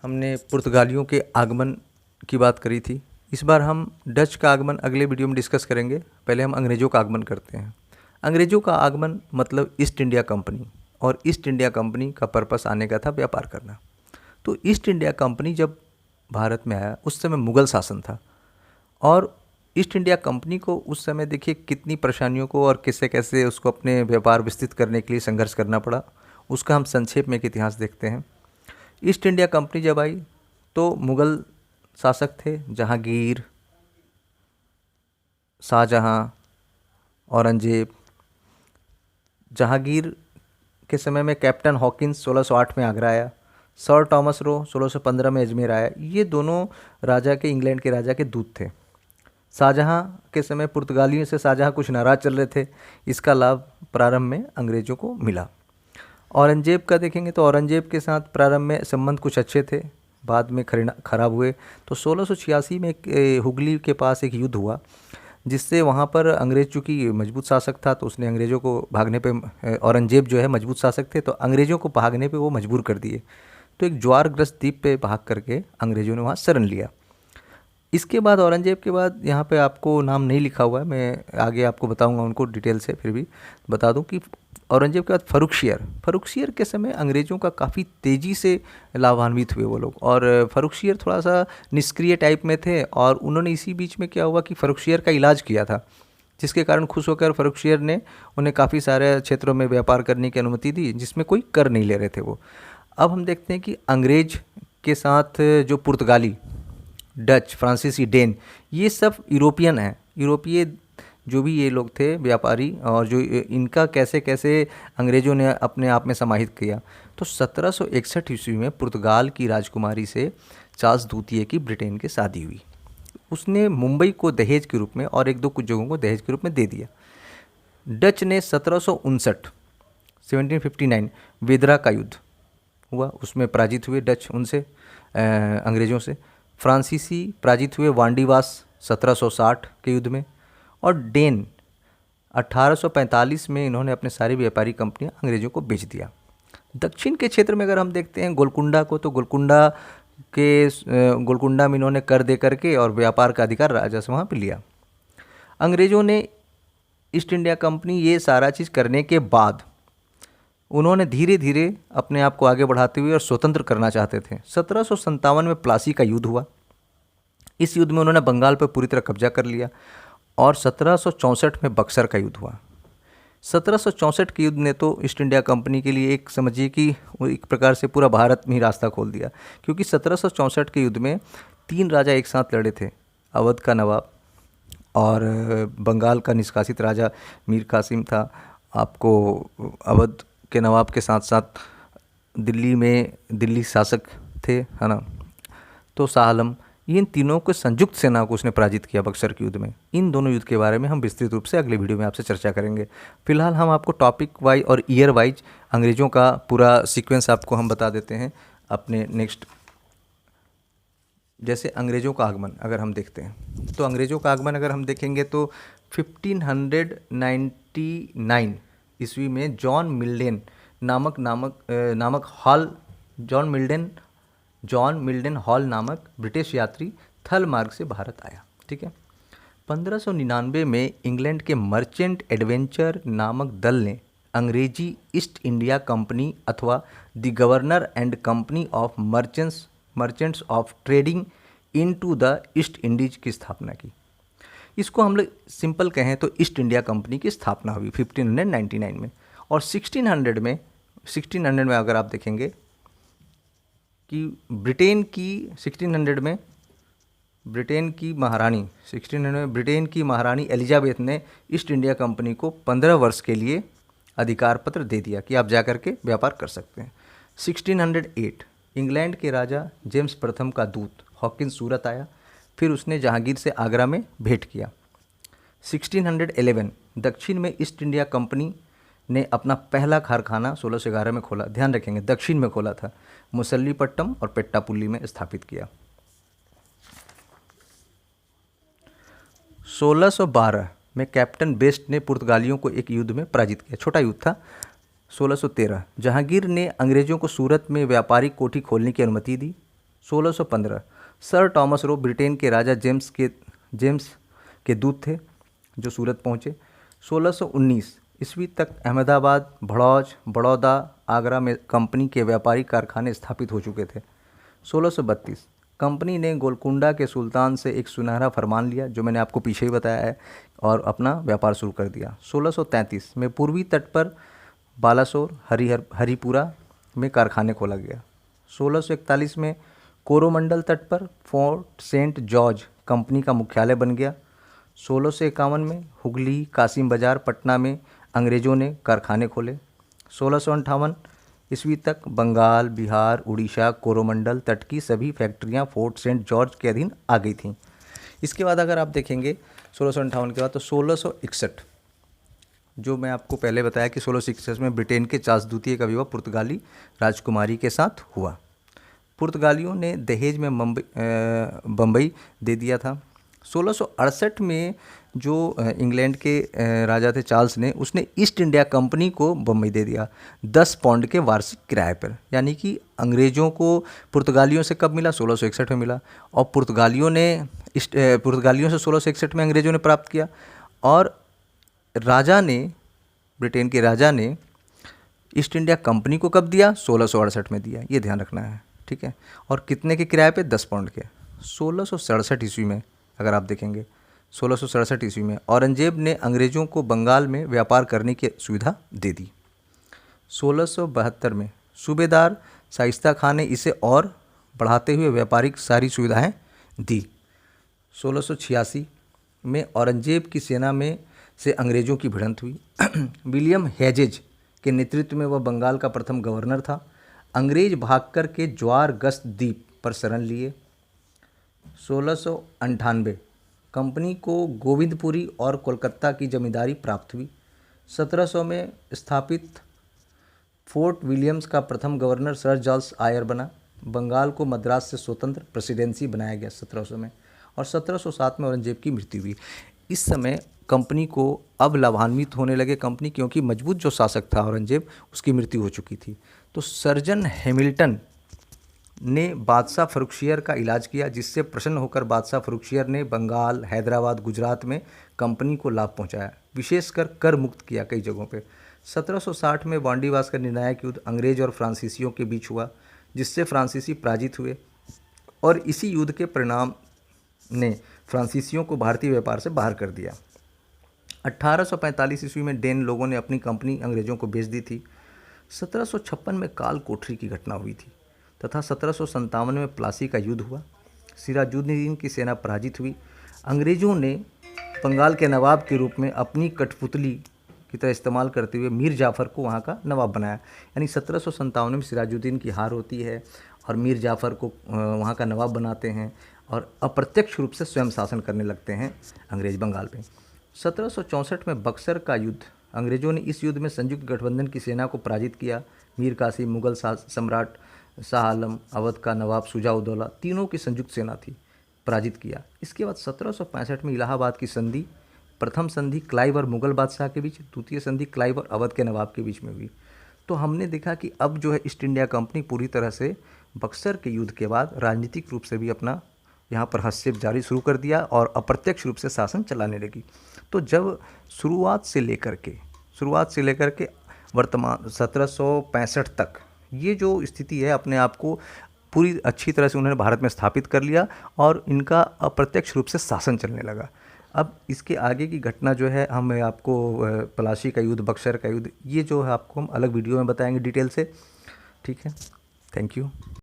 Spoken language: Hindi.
हमने पुर्तगालियों के आगमन की बात करी थी। इस बार हम डच का आगमन अगले वीडियो में डिस्कस करेंगे। पहले हम अंग्रेज़ों का आगमन करते हैं। अंग्रेज़ों का आगमन मतलब ईस्ट इंडिया कंपनी, और ईस्ट इंडिया कंपनी का पर्पस आने का था व्यापार करना। तो ईस्ट इंडिया कंपनी जब भारत में आया उस समय मुग़ल शासन था, और ईस्ट इंडिया कंपनी को उस समय देखिए कितनी परेशानियों को और कैसे कैसे उसको अपने व्यापार विस्तृत करने के लिए संघर्ष करना पड़ा। उसका हम संक्षेप में एक इतिहास देखते हैं। ईस्ट इंडिया कंपनी जब आई तो मुग़ल शासक थे जहांगीर, शाहजहां, औरंगजेब। जहांगीर के समय में कैप्टन हॉकिंस 1608 में आगरा आया, सर टॉमस रो 1615 में अजमेर आया। ये दोनों राजा के, इंग्लैंड के राजा के दूत थे। शाहजहां के समय पुर्तगालियों से शाहजहां कुछ नाराज़ चल रहे थे, इसका लाभ प्रारंभ में अंग्रेज़ों को मिला। औरंगजेब का देखेंगे तो औरंगजेब के साथ प्रारंभ में संबंध कुछ अच्छे थे, बाद में खराब हुए। तो 1686 में हुगली के पास एक युद्ध हुआ, जिससे वहाँ पर अंग्रेज़ चूँकि मजबूत शासक था तो उसने अंग्रेज़ों को भागने पे, औरंगजेब जो है मजबूत शासक थे तो अंग्रेज़ों को भागने पे वो मजबूर कर दिए। तो एक ज्वारग्रस्त द्वीप पे भाग करके अंग्रेज़ों ने वहाँ शरण लिया। इसके बाद औरंगजेब के बाद यहाँ पे आपको नाम नहीं लिखा हुआ है, मैं आगे आपको बताऊंगा उनको डिटेल से, फिर भी बता दूं कि औरंगजेब के बाद फर्रुखशियर के समय अंग्रेज़ों का काफ़ी तेज़ी से लाभान्वित हुए वो लोग। और फर्रुखशियर थोड़ा सा निष्क्रिय टाइप में थे, और उन्होंने इसी बीच में क्या हुआ कि फर्रुखशियर का इलाज किया था, जिसके कारण खुश होकर फर्रुखशियर ने उन्हें काफ़ी सारे क्षेत्रों में व्यापार करने की अनुमति दी जिसमें कोई कर नहीं ले रहे थे वो। अब हम देखते हैं कि अंग्रेज के साथ जो पुर्तगाली, डच, फ्रांसीसी, डेन, ये सब यूरोपियन हैं। यूरोपीय जो भी ये लोग थे व्यापारी, और जो इनका कैसे कैसे अंग्रेज़ों ने अपने आप में समाहित किया। तो 1761 ईस्वी में पुर्तगाल की राजकुमारी से चार्ल्स द्वितीय की ब्रिटेन के शादी हुई। उसने मुंबई को दहेज के रूप में और एक दो कुछ जगहों को दहेज के रूप में दे दिया। डच ने 1759 वेदरा का युद्ध हुआ, उसमें पराजित हुए डच उनसे, अंग्रेज़ों से। फ्रांसीसी पराजित हुए वांडीवास 1760 के युद्ध में। और डेन 1845 में इन्होंने अपने सारी व्यापारी कंपनियां अंग्रेज़ों को बेच दिया। दक्षिण के क्षेत्र में अगर हम देखते हैं गोलकुंडा को, तो गोलकुंडा में इन्होंने कर दे करके और व्यापार का अधिकार राजा से वहाँ पर लिया। अंग्रेज़ों ने ईस्ट इंडिया कंपनी ये सारा चीज़ करने के बाद उन्होंने धीरे धीरे अपने आप को आगे बढ़ाते हुए और स्वतंत्र करना चाहते थे। 1757 में प्लासी का युद्ध हुआ। इस युद्ध में उन्होंने बंगाल पर पूरी तरह कब्जा कर लिया। और 1764 में बक्सर का युद्ध हुआ। 1764 के युद्ध ने तो ईस्ट इंडिया कंपनी के लिए एक, समझिए कि वो एक प्रकार से पूरा भारत में ही रास्ता खोल दिया, क्योंकि 1764 के युद्ध में 3 राजा एक साथ लड़े थे। अवध का नवाब और बंगाल का निष्कासित राजा मीर कासिम था। आपको अवध के नवाब के साथ साथ दिल्ली शासक थे, है ना, तो शाह आलम। इन तीनों को संयुक्त सेना को उसने पराजित किया बक्सर के युद्ध में। इन दोनों युद्ध के बारे में हम विस्तृत रूप से अगले वीडियो में आपसे चर्चा करेंगे। फिलहाल हम आपको टॉपिक वाइज और ईयर वाइज अंग्रेज़ों का पूरा सीक्वेंस आपको हम बता देते हैं अपने नेक्स्ट। जैसे अंग्रेज़ों का आगमन अगर हम देखते हैं, तो अंग्रेज़ों का आगमन अगर हम देखेंगे तो 1599 ईस्वी में जॉन मिल्डन हॉल नामक ब्रिटिश यात्री थल मार्ग से भारत आया। ठीक है। 1599 में इंग्लैंड के मर्चेंट एडवेंचर नामक दल ने अंग्रेजी ईस्ट इंडिया कंपनी अथवा the governor and company of merchants of trading into the east Indies की स्थापना की। इसको हम लोग सिंपल कहें तो ईस्ट इंडिया कंपनी की स्थापना हुई 1599 में। और 1600 में अगर आप देखेंगे कि ब्रिटेन की महारानी एलिजाबेथ ने ईस्ट इंडिया कंपनी को 15 वर्ष के लिए अधिकार पत्र दे दिया कि आप जाकर के व्यापार कर सकते हैं। 1608 इंग्लैंड के राजा जेम्स प्रथम का दूत हॉकिंस सूरत आया, फिर उसने जहांगीर से आगरा में भेंट किया। 1611 दक्षिण में ईस्ट इंडिया कंपनी ने अपना पहला कारखाना 1611 में खोला। ध्यान रखेंगे दक्षिण में खोला था, मुसल्लीपट्टम और पेट्टापुल्ली में स्थापित किया। 1612 में कैप्टन बेस्ट ने पुर्तगालियों को एक युद्ध में पराजित किया, छोटा युद्ध था। 1613 जहांगीर ने अंग्रेज़ों को सूरत में व्यापारिक कोठी खोलने की अनुमति दी। 1615 सर टॉमस रो ब्रिटेन के राजा जेम्स के दूत थे जो सूरत पहुँचे। 1619 ईस्वी तक अहमदाबाद, भड़ौज, बड़ौदा, आगरा में कंपनी के व्यापारिक कारखाने स्थापित हो चुके थे। 1632 कंपनी ने गोलकुंडा के सुल्तान से एक सुनहरा फरमान लिया, जो मैंने आपको पीछे ही बताया है, और अपना व्यापार शुरू कर दिया। 1633 में पूर्वी तट पर बालासोर, हरिपुरा में कारखाने खोला गया। 1641 में कोरोमंडल तट पर फोर्ट सेंट जॉर्ज कंपनी का मुख्यालय बन गया। 1651 में हुगली, कासिम बाजार, पटना में अंग्रेज़ों ने कारखाने खोले। 1658 ईस्वी तक बंगाल, बिहार, उड़ीसा, कोरोमंडल तट की सभी फैक्ट्रियां फोर्ट सेंट जॉर्ज के अधीन आ गई थीं। इसके बाद अगर आप देखेंगे 1658 के बाद, तो 1661 जो मैं आपको पहले बताया कि 1661 में ब्रिटेन के चार्ल्स द्वितीय का विवाह पुर्तगाली राजकुमारी के साथ हुआ। पुर्तगालियों ने दहेज में बम्बई दे दिया था। 1668 में जो इंग्लैंड के राजा थे चार्ल्स ने, उसने ईस्ट इंडिया कंपनी को बम्बई दे दिया 10 पाउंड के वार्षिक किराए पर। यानी कि अंग्रेज़ों को पुर्तगालियों से कब मिला? 1661 में मिला। और पुर्तगालियों से 1661 में अंग्रेज़ों ने प्राप्त किया, और राजा ने, ब्रिटेन के राजा ने ईस्ट इंडिया कंपनी को कब दिया? 1668 में दिया। ये ध्यान रखना है, ठीक है। और कितने के किराए पे? 10 पाउंड के। 1667 ईस्वी में अगर आप देखेंगे, 1667 ईस्वी में औरंगजेब ने अंग्रेज़ों को बंगाल में व्यापार करने की सुविधा दे दी। 1672 में सूबेदार शाइस्ता खान ने इसे और बढ़ाते हुए व्यापारिक सारी सुविधाएं दी। 1686 में औरंगजेब की सेना में से अंग्रेज़ों की भिड़ंत हुई। विलियम हेजेज के नेतृत्व में वह बंगाल का प्रथम गवर्नर था। अंग्रेज भागकर के ज्वार गस्त द्वीप पर शरण लिए। 1698 कंपनी को गोविंदपुरी और कोलकाता की जमींदारी प्राप्त हुई। 1700 में स्थापित फोर्ट विलियम्स का प्रथम गवर्नर सर चार्ल्स आयर बना। बंगाल को मद्रास से स्वतंत्र प्रेसिडेंसी बनाया गया 1700 में, और 1707 में औरंगजेब की मृत्यु हुई। इस समय कंपनी को अब लाभान्वित होने लगे कंपनी, क्योंकि मजबूत जो शासक था औरंगजेब, उसकी मृत्यु हो चुकी थी। तो सर्जन हैमिल्टन ने बादशाह फर्रुखसियर का इलाज किया, जिससे प्रसन्न होकर बादशाह फर्रुखसियर ने बंगाल, हैदराबाद, गुजरात में कंपनी को लाभ पहुंचाया, विशेषकर कर मुक्त किया कई जगहों पे। 1760 में वांडीवास का निर्णायक युद्ध अंग्रेज और फ्रांसीसियों के बीच हुआ, जिससे फ्रांसीसी पराजित हुए, और इसी युद्ध के परिणाम ने फ्रांसीसियों को भारतीय व्यापार से बाहर कर दिया। 1845 ईस्वी में डेन लोगों ने अपनी कंपनी अंग्रेज़ों को बेच दी थी। 1756 में काल कोठरी की घटना हुई थी, तथा 1757 में प्लासी का युद्ध हुआ। सिराजुद्दीन की सेना पराजित हुई। अंग्रेज़ों ने बंगाल के नवाब के रूप में अपनी कठपुतली की तरह इस्तेमाल करते हुए मीर जाफ़र को वहाँ का नवाब बनाया। यानी 1757 में सिराजुद्दीन की हार होती है, और मीर जाफ़र को वहाँ का नवाब बनाते हैं, और अप्रत्यक्ष रूप से स्वयं शासन करने लगते हैं अंग्रेज़ बंगाल पे। 1764 में बक्सर का युद्ध, अंग्रेज़ों ने इस युद्ध में संयुक्त गठबंधन की सेना को पराजित किया। मीर कासिम, मुगल सम्राट शाह आलम, अवध का नवाब शुजा-उद-दौला, तीनों की संयुक्त सेना थी, पराजित किया। इसके बाद 1765 में इलाहाबाद की संधि, प्रथम संधि क्लाइव और मुगल बादशाह के बीच, द्वितीय संधि क्लाइव और अवध के नवाब के बीच में हुई। तो हमने देखा कि अब जो है ईस्ट इंडिया कंपनी पूरी तरह से बक्सर के युद्ध के बाद राजनीतिक रूप से भी अपना यहाँ पर हस्तक्षेप जारी शुरू कर दिया, और अप्रत्यक्ष रूप से शासन चलाने लगी। तो जब शुरुआत से लेकर के वर्तमान 1765 तक ये जो स्थिति है, अपने आप को पूरी अच्छी तरह से उन्होंने भारत में स्थापित कर लिया, और इनका अप्रत्यक्ष रूप से शासन चलने लगा। अब इसके आगे की घटना जो है, हम आपको प्लासी का युद्ध, बक्सर का युद्ध, ये जो है आपको हम अलग वीडियो में बताएंगे डिटेल से, ठीक है। Thank you.